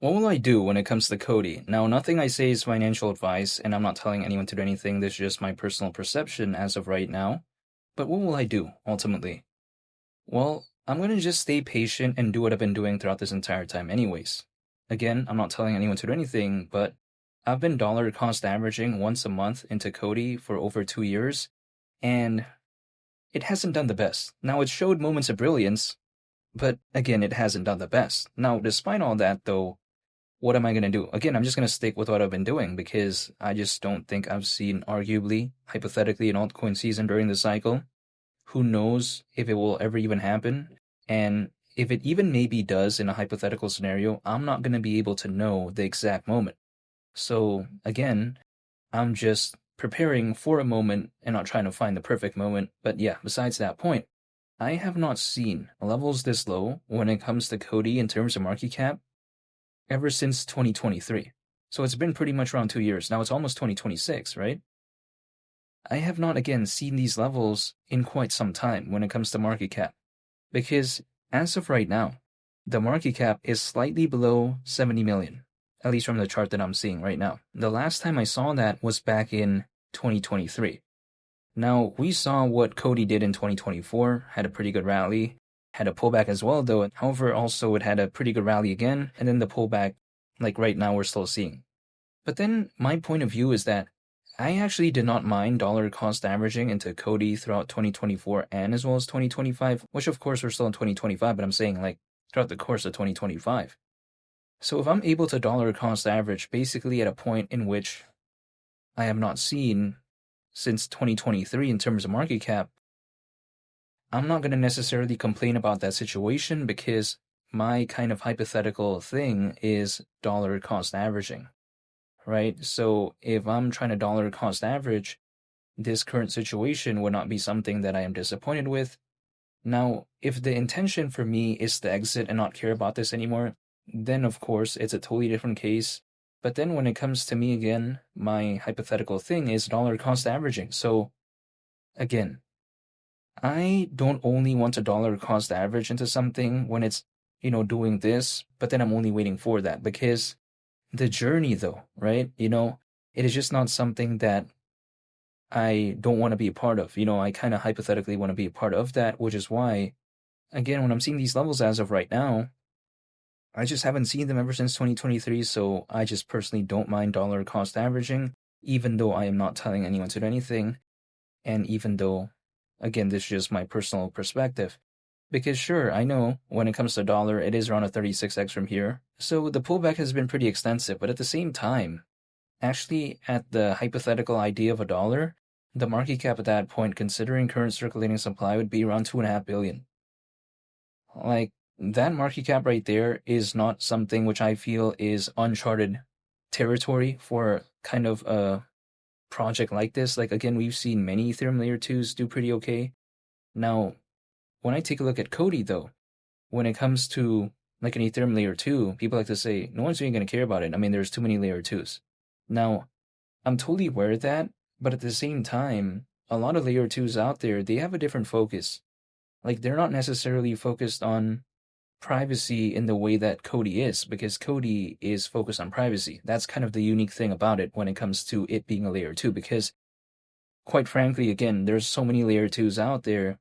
What will I do when it comes to COTI? Now, nothing I say is financial advice, and I'm not telling anyone to do anything. This is just my personal perception as of right now. But what will I do, ultimately? Well, I'm going to just stay patient and do what I've been doing throughout this entire time, anyways. Again, I'm not telling anyone to do anything, but I've been dollar cost averaging once a month into COTI for over 2 years, and it hasn't done the best. Now, it showed moments of brilliance, but again, it hasn't done the best. Now, despite all that, though, what am I going to do? Again, I'm just going to stick with what I've been doing because I just don't think I've seen, arguably, hypothetically, an altcoin season during the cycle. Who knows if it will ever even happen? And if it even maybe does in a hypothetical scenario, I'm not going to be able to know the exact moment. So, again, I'm just preparing for a moment and not trying to find the perfect moment. But yeah, besides that point, I have not seen levels this low when it comes to COTI in terms of market cap ever since 2023. So it's been pretty much around 2 years. Now it's almost 2026, right? I have not again seen these levels in quite some time when it comes to market cap. Because as of right now, the market cap is slightly below 70 million, at least from the chart that I'm seeing right now. The last time I saw that was back in 2023. Now, we saw what COTI did in 2024, had a pretty good rally, had a pullback as well, though. However, also it had a pretty good rally again, and then the pullback, like right now, we're still seeing. But then my point of view is that I actually did not mind dollar cost averaging into COTI throughout 2024 and as well as 2025, which of course we're still in 2025, but I'm saying like throughout the course of 2025. So if I'm able to dollar cost average basically at a point in which I have not seen since 2023 in terms of market cap, I'm not going to necessarily complain about that situation because my kind of hypothetical thing is dollar cost averaging, right? So if I'm trying to dollar cost average, this current situation would not be something that I am disappointed with. Now, if the intention for me is to exit and not care about this anymore, then of course it's a totally different case. But then when it comes to me again, my hypothetical thing is dollar cost averaging. So again, I don't only want to dollar cost average into something when it's, doing this, but then I'm only waiting for that because the journey though, right? It is just not something that I don't want to be a part of. I kind of hypothetically want to be a part of that, which is why, again, when I'm seeing these levels as of right now, I just haven't seen them ever since 2023, so I just personally don't mind dollar cost averaging, even though I am not telling anyone to do anything, and even though, again, this is just my personal perspective. Because sure, I know when it comes to dollar, it is around a 36x from here, so the pullback has been pretty extensive, but at the same time, actually, at the hypothetical idea of a dollar, the market cap at that point, considering current circulating supply, would be around 2.5 billion. Like, that market cap right there is not something which I feel is uncharted territory for kind of a project like this. Like, again, we've seen many Ethereum Layer 2s do pretty okay. Now, when I take a look at COTI, though, when it comes to like an Ethereum Layer 2, people like to say, no one's really going to care about it. I mean, there's too many Layer 2s. Now, I'm totally aware of that, but at the same time, a lot of Layer 2s out there, they have a different focus. Like, they're not necessarily focused on privacy in the way that COTI is, because COTI is focused on privacy. That's kind of the unique thing about it when it comes to it being a Layer 2, because quite frankly, again, there's so many Layer 2s out there,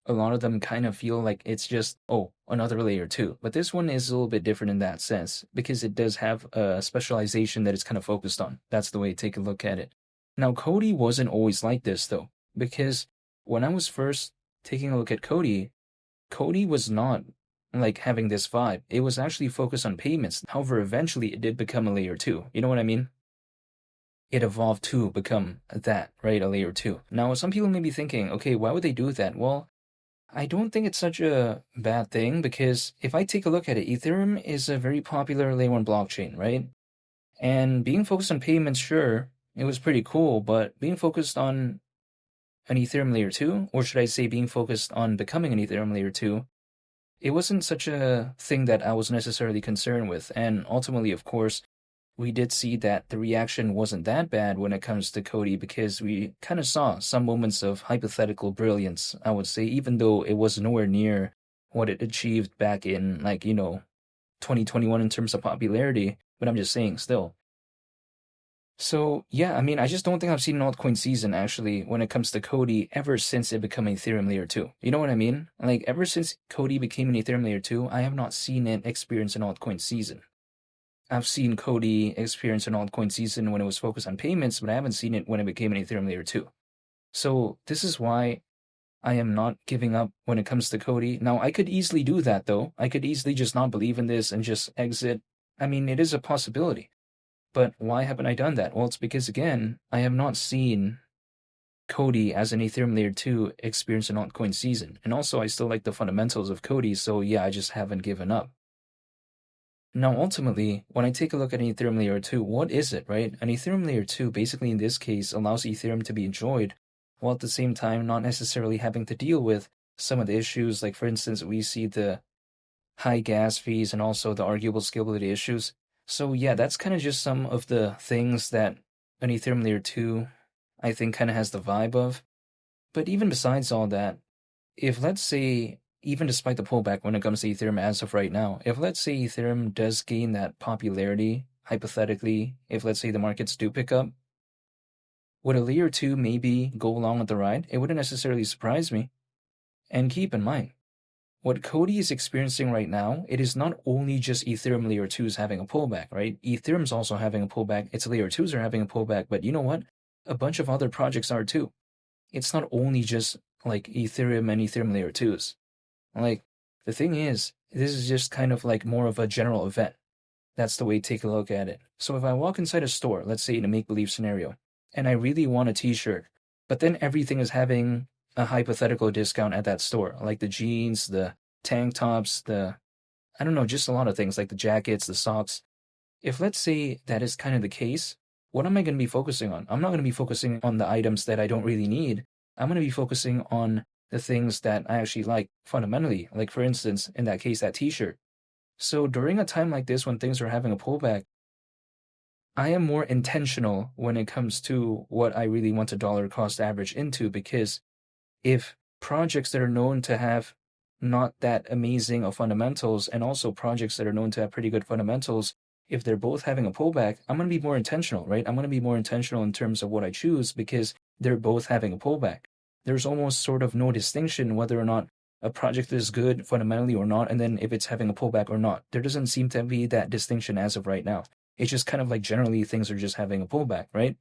a lot of them kind of feel like it's just, oh, another Layer 2. But this one is a little bit different in that sense, because it does have a specialization that it's kind of focused on. That's the way to take a look at it. Now, COTI wasn't always like this, though, because when I was first taking a look at COTI, COTI was not like having this vibe. It was actually focused on payments. However, eventually it did become a Layer 2. You know what I mean? It evolved to become that, right? A Layer 2. Now, some people may be thinking, okay, why would they do that? Well, I don't think it's such a bad thing because if I take a look at it, Ethereum is a very popular Layer 1 blockchain, right? And being focused on payments, sure, it was pretty cool, but being focused on an Ethereum Layer 2, or should I say being focused on becoming an Ethereum Layer 2, it wasn't such a thing that I was necessarily concerned with. And ultimately, of course, we did see that the reaction wasn't that bad when it comes to COTI because we kind of saw some moments of hypothetical brilliance, I would say, even though it was nowhere near what it achieved back in, like, 2021 in terms of popularity, but I'm just saying still. So yeah, I mean, I just don't think I've seen an altcoin season actually when it comes to COTI ever since it became Ethereum Layer 2. You know what I mean? Like ever since COTI became an Ethereum Layer 2, I have not seen it experience an altcoin season. I've seen COTI experience an altcoin season when it was focused on payments, but I haven't seen it when it became an Ethereum Layer 2. So this is why I am not giving up when it comes to COTI. Now, I could easily do that though. I could easily just not believe in this and just exit. I mean, it is a possibility. But why haven't I done that? Well, it's because, again, I have not seen COTI as an Ethereum Layer 2 experience an altcoin season. And also, I still like the fundamentals of COTI, so yeah, I just haven't given up. Now, ultimately, when I take a look at an Ethereum Layer 2, what is it, right? An Ethereum Layer 2, basically in this case, allows Ethereum to be enjoyed, while at the same time not necessarily having to deal with some of the issues. Like, for instance, we see the high gas fees and also the arguable scalability issues. So yeah, that's kind of just some of the things that an Ethereum Layer 2, I think, kind of has the vibe of. But even besides all that, if let's say, even despite the pullback when it comes to Ethereum as of right now, if let's say Ethereum does gain that popularity, hypothetically, if let's say the markets do pick up, would a Layer 2 maybe go along with the ride? It wouldn't necessarily surprise me. And keep in mind, what COTI is experiencing right now, it is not only just Ethereum Layer 2s having a pullback, right? Ethereum's also having a pullback. Its Layer 2s are having a pullback, but you know what? A bunch of other projects are too. It's not only just like Ethereum and Ethereum Layer 2s. Like, the thing is, this is just kind of like more of a general event. That's the way to take a look at it. So if I walk inside a store, let's say in a make-believe scenario, and I really want a t-shirt, but then everything is having a hypothetical discount at that store, like the jeans, the tank tops, I don't know, just a lot of things like the jackets, the socks. If let's say that is kind of the case, what am I going to be focusing on? I'm not going to be focusing on the items that I don't really need. I'm going to be focusing on the things that I actually like fundamentally. Like for instance, in that case, that t-shirt. So during a time like this when things are having a pullback, I am more intentional when it comes to what I really want to dollar cost average into, because if projects that are known to have not that amazing of fundamentals and also projects that are known to have pretty good fundamentals, if they're both having a pullback, I'm going to be more intentional, right? I'm going to be more intentional in terms of what I choose because they're both having a pullback. There's almost sort of no distinction whether or not a project is good fundamentally or not, and then if it's having a pullback or not. There doesn't seem to be that distinction as of right now. It's just kind of like generally things are just having a pullback, right?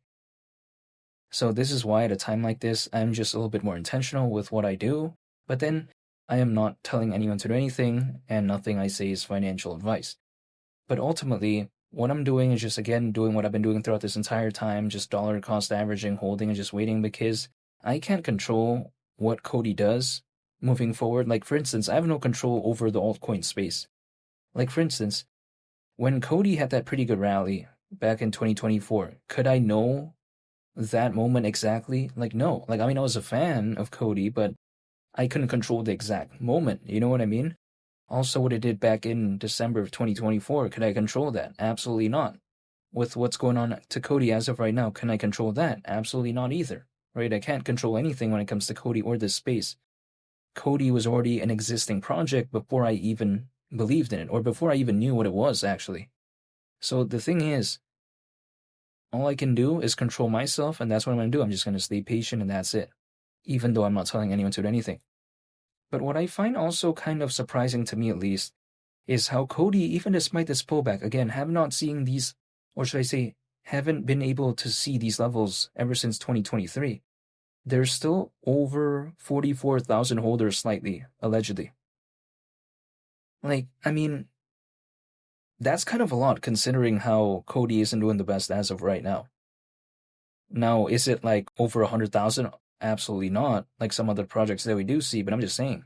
So this is why at a time like this, I'm just a little bit more intentional with what I do, but then I am not telling anyone to do anything, and nothing I say is financial advice. But ultimately, what I'm doing is just, again, doing what I've been doing throughout this entire time, just dollar cost averaging, holding, and just waiting, because I can't control what COTI does moving forward. Like, for instance, I have no control over the altcoin space. Like, for instance, when COTI had that pretty good rally back in 2024, could I know that moment exactly? Like, no. Like, I mean, I was a fan of COTI, but I couldn't control the exact moment. You know what I mean? Also, what it did back in December of 2024, could I control that? Absolutely not. With what's going on to COTI as of right now, can I control that? Absolutely not either. Right? I can't control anything when it comes to COTI or this space. COTI was already an existing project before I even believed in it, or before I even knew what it was, actually. So the thing is, all I can do is control myself, and that's what I'm going to do. I'm just going to stay patient, and that's it. Even though I'm not telling anyone to do anything. But what I find also kind of surprising to me, at least, is how COTI, even despite this pullback, again, have not seen these, or should I say, haven't been able to see these levels ever since 2023. There's still over 44,000 holders slightly, allegedly. Like, I mean, that's kind of a lot considering how COTI isn't doing the best as of right now. Now, is it like over 100,000? Absolutely not, like some other projects that we do see, but I'm just saying,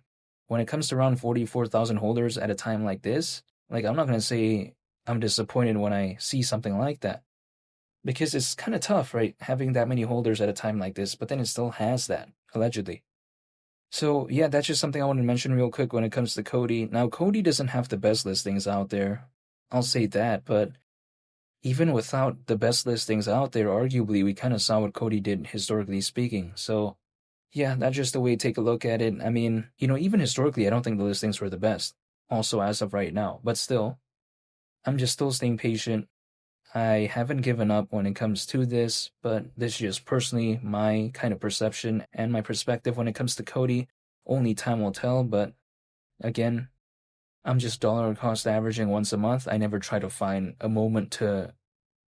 when it comes to around 44,000 holders at a time like this, like I'm not going to say I'm disappointed when I see something like that. Because it's kind of tough, right, having that many holders at a time like this, but then it still has that, allegedly. So yeah, that's just something I want to mention real quick when it comes to COTI. Now, COTI doesn't have the best listings out there. I'll say that, but even without the best listings out there, arguably, we kind of saw what COTI did historically speaking. So, yeah, that's just the way to take a look at it. I mean, even historically, I don't think the listings were the best, also as of right now. But still, I'm just still staying patient. I haven't given up when it comes to this, but this is just personally my kind of perception and my perspective when it comes to COTI. Only time will tell, but again, I'm just dollar cost averaging once a month. I never try to find a moment to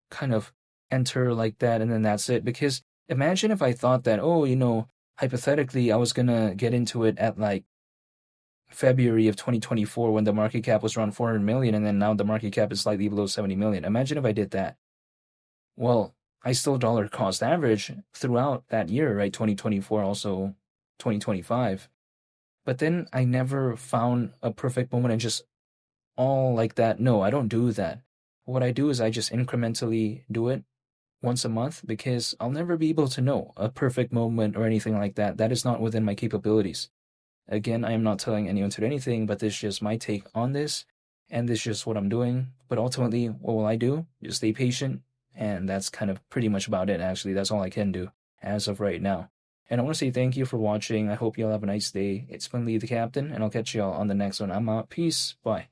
kind of enter like that and then that's it. Because imagine if I thought that, oh, hypothetically, I was gonna get into it at like February of 2024 when the market cap was around 400 million and then now the market cap is slightly below 70 million. Imagine if I did that. Well, I still dollar cost average throughout that year, right? 2024, also 2025. But then I never found a perfect moment and just all like that. No, I don't do that. What I do is I just incrementally do it once a month because I'll never be able to know a perfect moment or anything like that. That is not within my capabilities. Again, I am not telling anyone to do anything, but this is just my take on this, and this is just what I'm doing. But ultimately, what will I do? Just stay patient, and that's kind of pretty much about it, actually. That's all I can do as of right now. And I want to say thank you for watching. I hope you all have a nice day. It's been Lee the Captain, and I'll catch you all on the next one. I'm out. Peace. Bye.